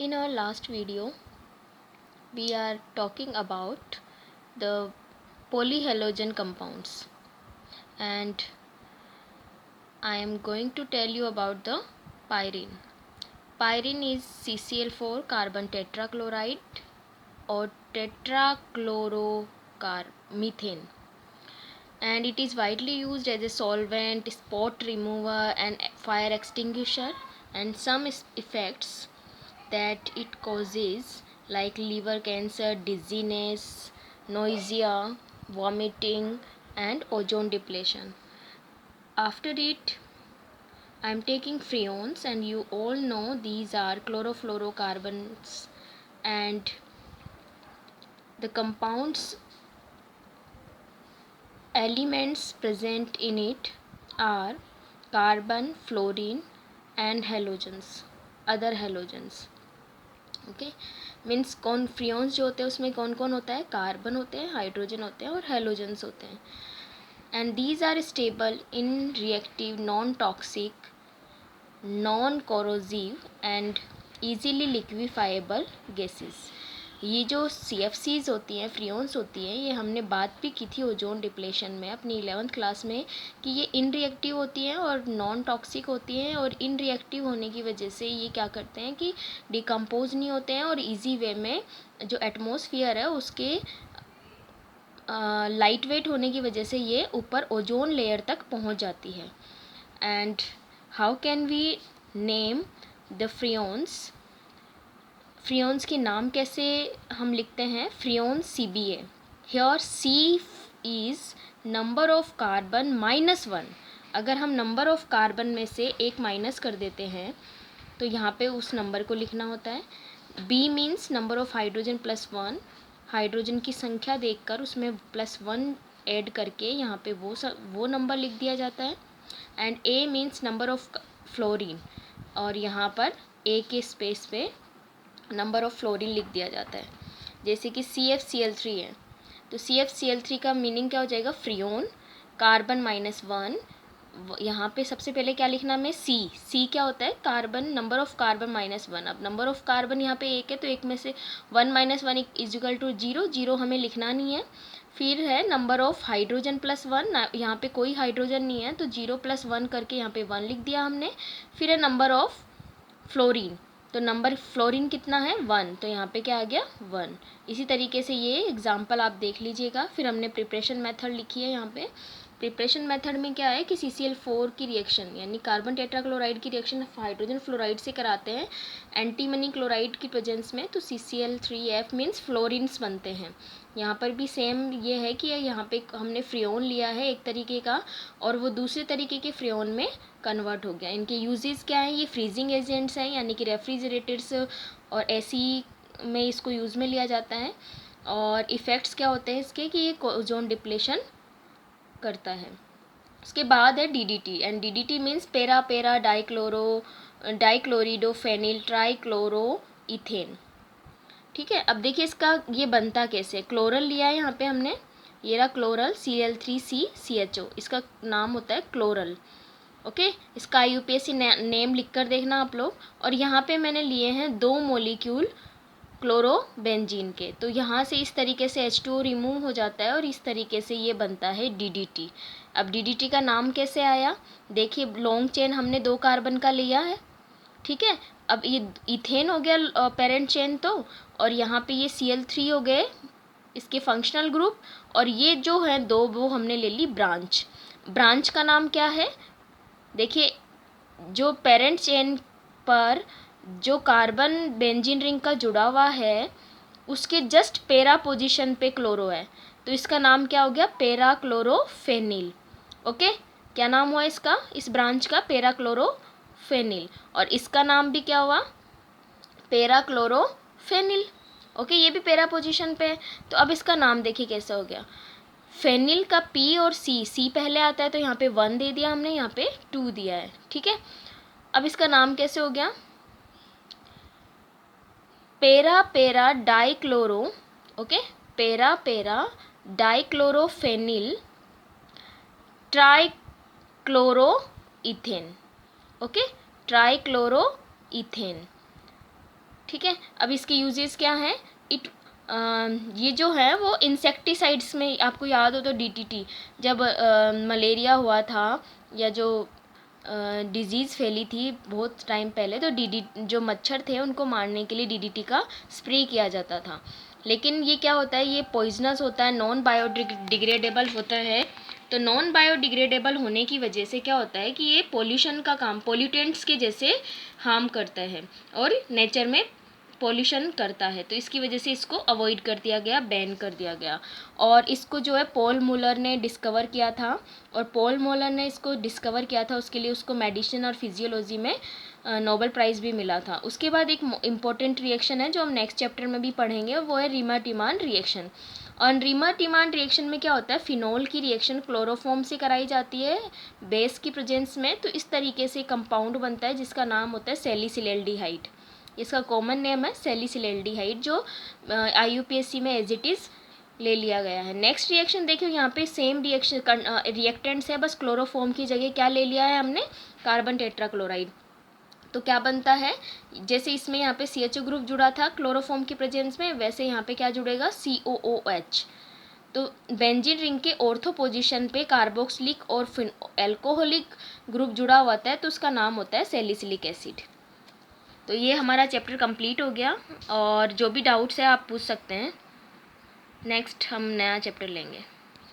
In our last video, we are talking about the polyhalogen compounds, and I am going to tell you about the pyrene. Pyrene is CCl4 carbon tetrachloride or tetrachloromethane, and it is widely used as a solvent, spot remover, and fire extinguisher, and some effects that it causes, like liver cancer, dizziness, nausea, vomiting, and ozone depletion. After it, I am taking freons, and you all know these are chlorofluorocarbons, and the compounds elements present in it are carbon, fluorine, and halogens, other halogens. Okay means कौन freons जो होते हैं उसमें कौन कौन होता है, carbon होते हैं, हाइड्रोजन होते हैं और हेलोजेंस होते हैं. And these are stable in reactive, non toxic, non corrosive and easily liquefiable gases. ये जो CFCs होती हैं, फ्रियोन्स होती हैं, ये हमने बात भी की थी ओजोन डिप्लेशन में अपनी 11th क्लास में कि ये इनरिएक्टिव होती हैं और नॉन टॉक्सिक होती हैं, और इनरिएक्टिव होने की वजह से ये क्या करते हैं कि डिकम्पोज नहीं होते हैं और इजी वे में जो एटमॉस्फेयर है उसके लाइट वेट होने की वजह से ये ऊपर ओजोन लेयर तक पहुंच जाती है. And how can we name the freons? Freons के नाम कैसे हम लिखते हैं? Freons CBA. Here C is number of carbon -1. अगर हम नंबर ऑफ कार्बन में से एक माइनस कर देते हैं तो यहाँ पे उस नंबर को लिखना होता है. B means number of hydrogen +1. Hydrogen की संख्या देखकर उसमें +1 ऐड करके यहाँ पे वो नंबर लिख दिया जाता है. And A means number of fluorine, और यहाँ पर A के स्पेस पे नंबर ऑफ फ्लोरीन लिख दिया जाता है. जैसे कि CFCl3 है तो CFCl3 का मीनिंग क्या हो जाएगा? Freon, carbon -1. यहाँ पे सबसे पहले क्या लिखना हमें? C क्या होता है? Carbon, number of carbon -1. अब नंबर ऑफ कार्बन यहाँ पे एक है तो एक में से 1 - 1 = 0. 0 हमें लिखना नहीं है. फिर है नंबर ऑफ हाइड्रोजन +1. यहाँ पे कोई हाइड्रोजन नहीं है तो 0 + 1 करके यहाँ पे 1 लिख दिया हमने. फिर है नंबर ऑफ फ्लोरीन, तो नंबर फ्लोरीन कितना है? 1, तो यहाँ पे क्या आ गया? 1. इसी तरीके से ये एग्जाम्पल आप देख लीजिएगा. फिर हमने प्रिपरेशन मेथड लिखी है. यहाँ पे प्रिपरेशन मेथड में क्या है कि CCl4 की रिएक्शन यानी कार्बन टेट्राक्लोराइड की रिएक्शन हाइड्रोजन फ्लोराइड से कराते हैं एंटीमनी क्लोराइड की प्रेजेंस में, तो CCl3F मीन्स फ्लोरिन्स बनते हैं. यहाँ पर भी सेम ये है कि यहाँ पे हमने फ्रियोन लिया है एक तरीके का और वो दूसरे तरीके के फ्रियोन में कन्वर्ट हो गया. इनके यूजेस क्या हैं? ये फ्रीजिंग एजेंट्स हैं यानी कि रेफ्रिजरेटर्स और ऐसी में इसको यूज़ में लिया जाता है. और इफ़ेक्ट्स क्या होते हैं इसके कि ये ओजोन डिप्लेशन करता है. उसके बाद है DDT, एंड DDT मीन्स पेरा डाइक्लोरिडोफेनिल ट्राइक्लोरोइथेन. ठीक है, अब देखिए इसका ये बनता कैसे. क्लोरल लिया है यहाँ पे हमने, ये रहा क्लोरल Cl3CCHO, इसका नाम होता है क्लोरल. ओके इसका IUPAC नेम लिख कर देखना आप लोग. और यहाँ पे मैंने लिए हैं 2 मोलिक्यूल क्लोरोबेंजीन के, तो यहाँ से इस तरीके से H2O रिमूव हो जाता है और इस तरीके से ये बनता है DDT. अब DDT का नाम कैसे आया? देखिए लॉन्ग चेन हमने 2 कार्बन का लिया है. ठीक है, अब ये इथेन हो गया पेरेंट चेन तो, और यहाँ पे ये Cl3 हो गए इसके फंक्शनल ग्रुप, और ये जो है 2 वो हमने ले ली ब्रांच. ब्रांच का नाम क्या है? देखिए जो पेरेंट चेन पर जो कार्बन बेंजीन रिंग का जुड़ा हुआ है उसके जस्ट पेरा पोजीशन पे क्लोरो है, तो इसका नाम क्या हो गया? पेरा क्लोरोफेनिल. ओके क्या नाम हुआ इसका? इस ब्रांच का पेरा क्लोरोफेनिल. और इसका नाम भी क्या हुआ? पेरा क्लोरोफेनिल. ओके ये भी पेरा पोजीशन पे है. तो अब इसका नाम देखिए कैसा हो गया. फेनिल का P और C पहले आता है तो यहाँ पे 1 दे दिया हमने, यहाँ पे 2 दिया है. ठीक है, अब इसका नाम कैसे हो गया? पेरा डाइक्लोरो. ओके पेरा डाइक्लोरोफेनिल ट्राइक्लोरोइथेन. ओके ट्राइक्लोरोइथेन. ठीक है, अब इसके यूजेस क्या हैं? ये जो है वो इंसेक्टिसाइड्स में, आपको याद हो तो डीडीटी, जब मलेरिया हुआ था या जो डिजीज़ फैली थी बहुत टाइम पहले, तो डीडी जो मच्छर थे उनको मारने के लिए डीडीटी का स्प्रे किया जाता था। लेकिन ये क्या होता है, ये पॉइजनस होता है, नॉन बायोडिग्रेडेबल होता है। तो नॉन बायोडिग्रेडेबल होने की वजह से क्या होता है कि ये पोल्यूशन का काम, पोल्यूटेंट्स के जैसे हार्म करता है और नेचर में पॉल्यूशन करता है। तो इसकी वजह से इसको अवॉइड कर दिया गया, बैन कर दिया गया। और इसको जो है पॉल मुलर ने डिस्कवर किया था, और पॉल मुलर ने इसको डिस्कवर किया था, उसके लिए उसको मेडिसिन और फिजियोलॉजी में नोबेल प्राइज़ भी मिला था। उसके बाद एक इम्पॉर्टेंट रिएक्शन है जो हम नेक्स्ट चैप्टर में भी पढ़ेंगे, वो है रीमा-टिमान रिएक्शन। और रीमा-टिमान रिएक्शन में क्या होता है, फिनोल की रिएक्शन क्लोरोफॉर्म से कराई जाती है बेस की प्रेजेंस में। तो इस तरीके से कंपाउंड बनता है जिसका नाम होता है सैलिसिलैल्डिहाइड। इसका कॉमन नेम है सैलिसिलैल्डिहाइड, जो IUPAC में एज इट इज़ ले लिया गया है। नेक्स्ट रिएक्शन देखियो, यहाँ पे सेम रिएक्शन रिएक्टेंट्स है, बस क्लोरोफॉर्म की जगह क्या ले लिया है हमने, कार्बन टेट्राक्लोराइड। तो क्या बनता है, जैसे इसमें यहाँ पे CHO ग्रुप जुड़ा था क्लोरोफॉर्म की प्रेजेंस में, वैसे यहाँ पे क्या जुड़ेगा, COOH। तो बेंजीन रिंग के ऑर्थो पोजीशन पे कार्बोक्सिलिक और एल्कोहलिक ग्रुप जुड़ा हुआ है, तो उसका नाम होता है सैलिसिलिक एसिड। तो ये हमारा चैप्टर कंप्लीट हो गया, और जो भी डाउट्स है आप पूछ सकते हैं। नेक्स्ट हम नया चैप्टर लेंगे।